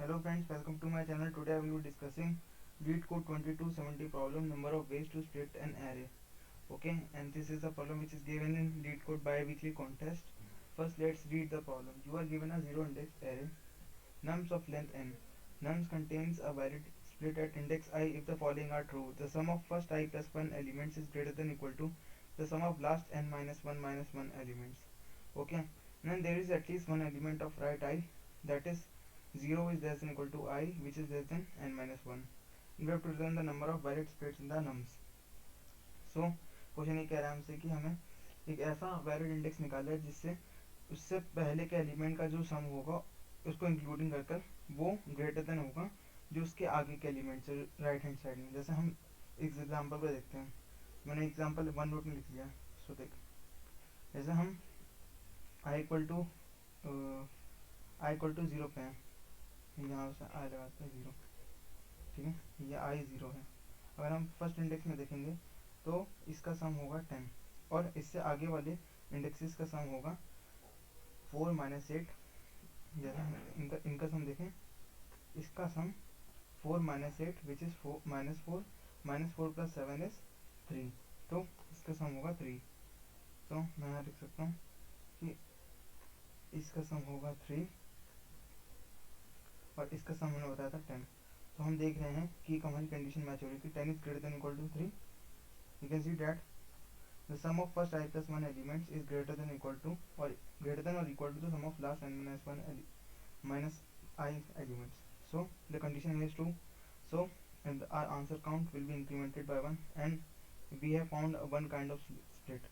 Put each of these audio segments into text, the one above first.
Hello friends, welcome to my channel. Today I will be discussing LeetCode 2270 problem, number of ways to split an array. Okay, and this is a problem which is given in LeetCode bi-weekly contest. First let's read the problem. You are given a zero index array, nums of length n. Nums contains a valid split at index I if the following are true. The sum of first I plus 1 elements is greater than equal to the sum of last n minus 1 elements. Okay, then there is at least one element of right I, that is 0 is less than equal to I, which is less than n minus 1. We have to return the number of valid splits in the nums. So question ये कह रहा है हमसे कि हमें एक ऐसा valid index निकाला है जिससे उससे पहले के एलिमेंट का जो सम होगा उसको इंक्लूडिंग कर वो ग्रेटर देन होगा जो उसके आगे के एलिमेंट से राइट हैंड साइड में. जैसे हम इस एग्जांपल पे देखते हैं. मैंने एग्जांपल वन नोट में लिख लिया. सो देख, जैसे हम आई इक्वल टू जीरो पे हैं, यहाँ से आई लगाते हैं जीरो. ठीक है, ये आई ज़ीरो है. अगर हम फर्स्ट इंडेक्स में देखेंगे तो इसका सम होगा 10 और इससे आगे वाले इंडेक्सेस का सम होगा 4 माइनस 8. जैसे इनका सम देखें, इसका सम 4 minus 8 which is minus four plus 7 is 3. तो इसका सम होगा 3. तो मैं यहाँ लिख सकता हूँ कि इसका सम होगा 3 और इसका सम मैंने बताया था 10. तो हम देख रहे हैं कि हमारी कंडीशन मैच हो रही थी. 10 is greater than equal to 3. You can see that the sum of first i plus 1 elements is greater than equal to और equal to the sum of last n minus 1 minus I elements. So the condition is true. So and our answer count will be incremented by 1 and we have found one kind of split.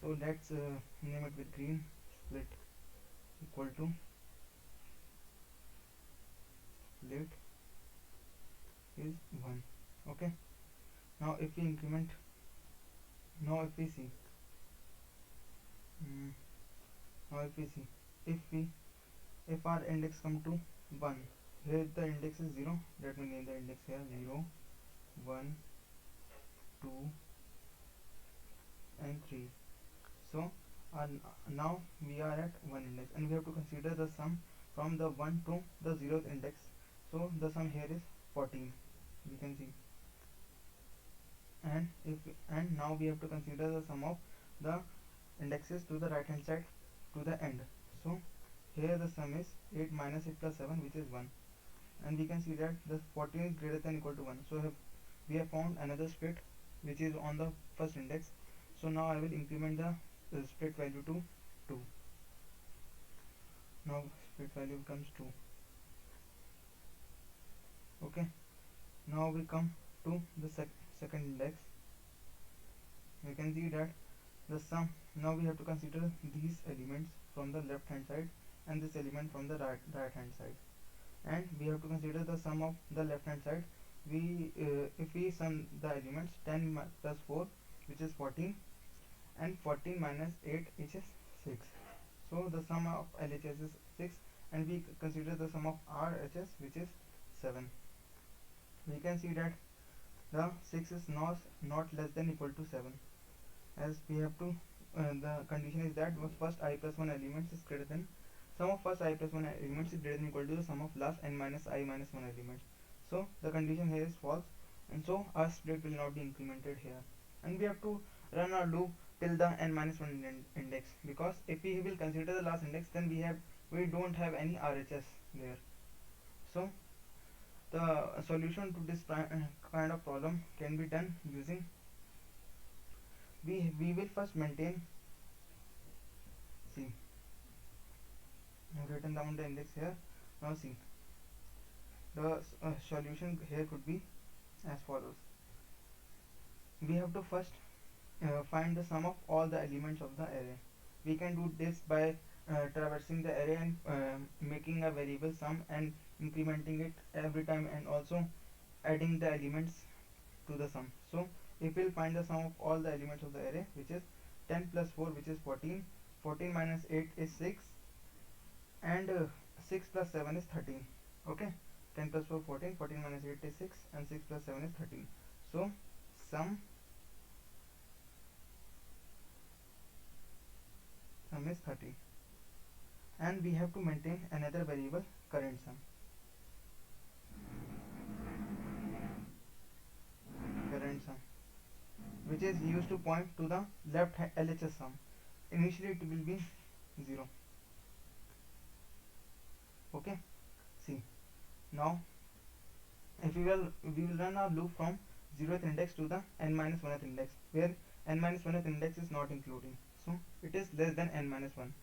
So let's name it with green. Split equal to split is 1. Okay, now if we increment, now if we see if our index come to 1, here the index is 0. Let me name the index here 0 1 2 and 3. So now we are at 1 index and we have to consider the sum from the 1 to the 0th index. So the sum here is 14, we can see. And now we have to consider the sum of the indexes to the right hand side to the end. So here the sum is 8 minus 8 plus 7, which is 1, and we can see that the 14 is greater than equal to 1. So we have found another split which is on the first index. So now I will increment the split value to 2. Now split value becomes 2. Okay, now we come to the second index. We can see that the sum, now we have to consider these elements from the left hand side and this element from the right hand side, and we have to consider the sum of the left hand side. We if we sum the elements 10 plus 4, which is 14, and 14 minus 8, which is 6. So the sum of LHS is 6 and we consider the sum of RHS, which is 7. We can see that the 6 is not less than equal to 7, as we have to the condition is that first I plus 1 elements is greater than sum of first I plus 1 elements is greater than equal to the sum of last n minus I minus 1 elements. So the condition here is false, and so our split will not be incremented here, and we have to run our loop till the n minus 1 index, because if we will consider the last index, then we don't have any RHS there. So the solution to this kind of problem can be done using, we will first maintain, see, I've written down the index here. Now see, the solution here could be as follows. We have to first find the sum of all the elements of the array. We can do this by traversing the array and making a variable sum and incrementing it every time, and also adding the elements to the sum. So if we'll find the sum of all the elements of the array, which is 10 plus 4, which is 14, 14 minus 8 is 6, and 6 plus 7 is 13. Okay, 10 plus 4 14, 14 minus 8 is 6, and 6 plus 7 is 13. So sum is 30, and we have to maintain another variable, current sum. which is used to point to the left LHS sum. Initially it will be 0. Okay, see, now if we will run our loop from 0th index to the n minus 1th index, where n minus 1th index is not including, so it is less than n minus 1.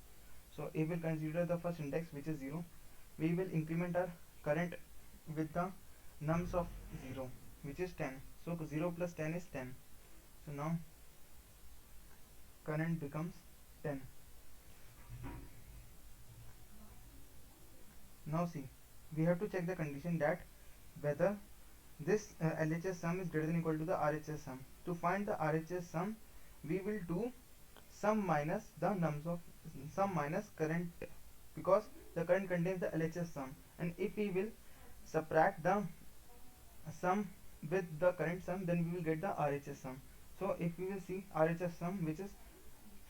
So if we will consider the first index, which is 0, we will increment our current with the nums of 0, which is 10. So 0 plus 10 is 10. So now current becomes 10. Now see, we have to check the condition that whether this LHS sum is greater than or equal to the RHS sum. To find the RHS sum, we will do sum minus the nums of sum minus current, because the current contains the LHS sum, and if we will subtract the sum with the current sum, then we will get the RHS sum. So if we will see RHS sum, which is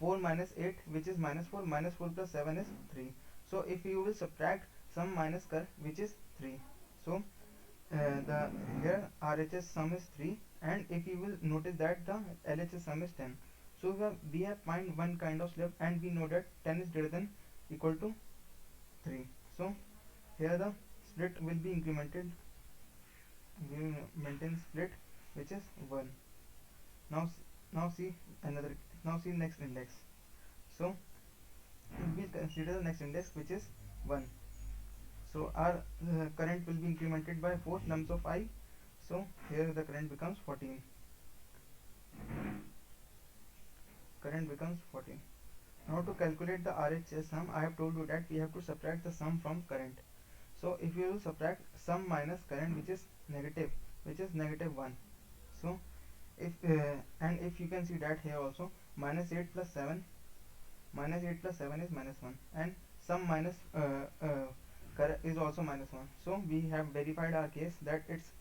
4 minus 8, which is minus 4, minus 4 plus 7 is 3. So if you will subtract sum minus cur, which is 3, so the here RHS sum is 3, and if you will notice that the LHS sum is 10. So we have find one kind of slip, and we know that 10 is greater than equal to 3. So here the split will be incremented. We will maintain split, which is 1. Now see another. Now see next index. So we will consider the next index, which is 1. So our current will be incremented by 4 nums of I. So here the current becomes 14. Current becomes 14. Now to calculate the RHS sum, I have told you that we have to subtract the sum from current. So if you will subtract sum minus current, which is negative 1. So if and if you can see that here also minus 8 plus 7 is minus 1, and sum minus is also minus 1. So we have verified our case that it's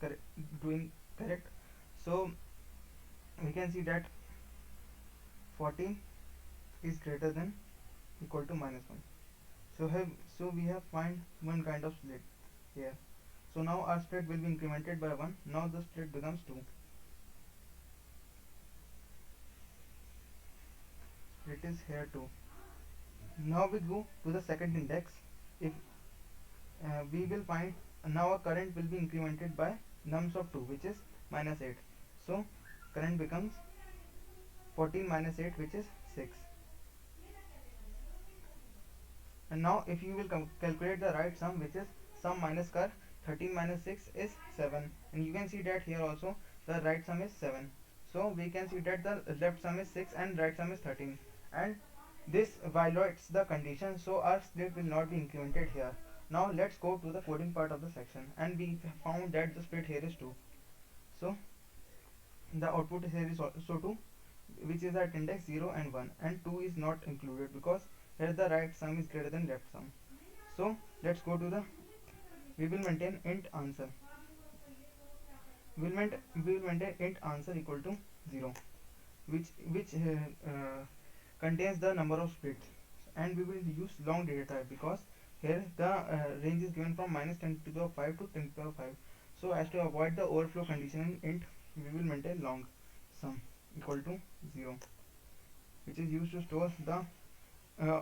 doing correct. So we can see that 14 is greater than equal to minus 1. So we have find one kind of split here. So now our split will be incremented by 1. Now the split becomes 2. It is here 2. Now we go to the second index. If we will find, now our current will be incremented by nums of 2, which is minus 8. So current becomes 14 minus 8, which is 6. And now if you will calculate the right sum, which is sum minus cur, 13 minus 6 is 7, and you can see that here also the right sum is 7. So we can see that the left sum is 6 and right sum is 13, and this violates the condition, so our split will not be incremented here. Now let's go to the coding part of the section, and we found that the split here is 2. So the output here is also 2, which is at index 0 and 1, and 2 is not included because here the right sum is greater than left sum. So let's go to the, we will maintain int answer. We will maintain int answer equal to 0, which contains the number of splits, and we will use long data type because here the range is given from minus 10 to the power 5 to 10 to the power 5. So as to avoid the overflow condition in int, we will maintain long sum equal to 0, which is used to store the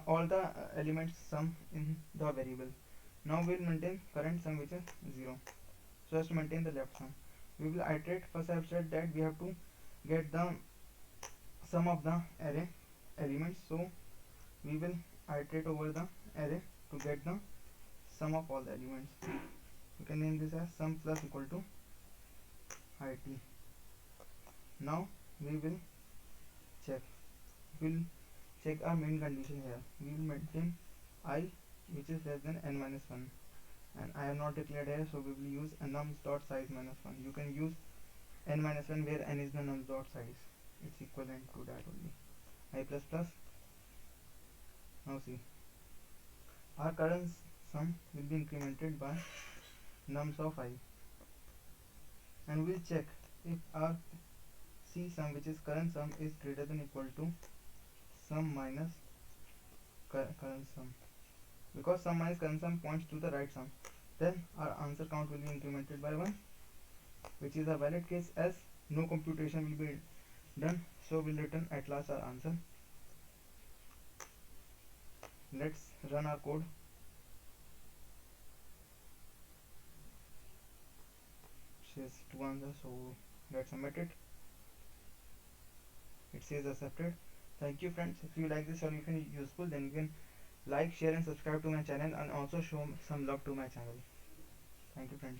all the elements sum in the variable. Now we will maintain current sum, which is 0, so as to maintain the left sum. We will iterate. First I have said that we have to get the sum of the array elements, so we will iterate over the array to get the sum of all the elements. You can name this as sum plus equal to it. Now we will check our main condition here. We will maintain I, which is less than n minus 1, and I have not declared here, so we will use a nums dot size minus 1. You can use n minus 1 where n is the nums dot size. It's equivalent to that only. I plus plus. Now see, our current sum will be incremented by nums of I, and we'll check if our C sum, which is current sum, is greater than equal to sum minus current sum, because sum minus current sum points to the right sum. Then our answer count will be incremented by 1, which is a valid case as no computation will be Done. So we'll return at last our answer. Let's run our code. It says two answers, so let's submit it. It says accepted. Thank you friends. If you like this solution useful, then you can like, share and subscribe to my channel, and also show some love to my channel. Thank you friends.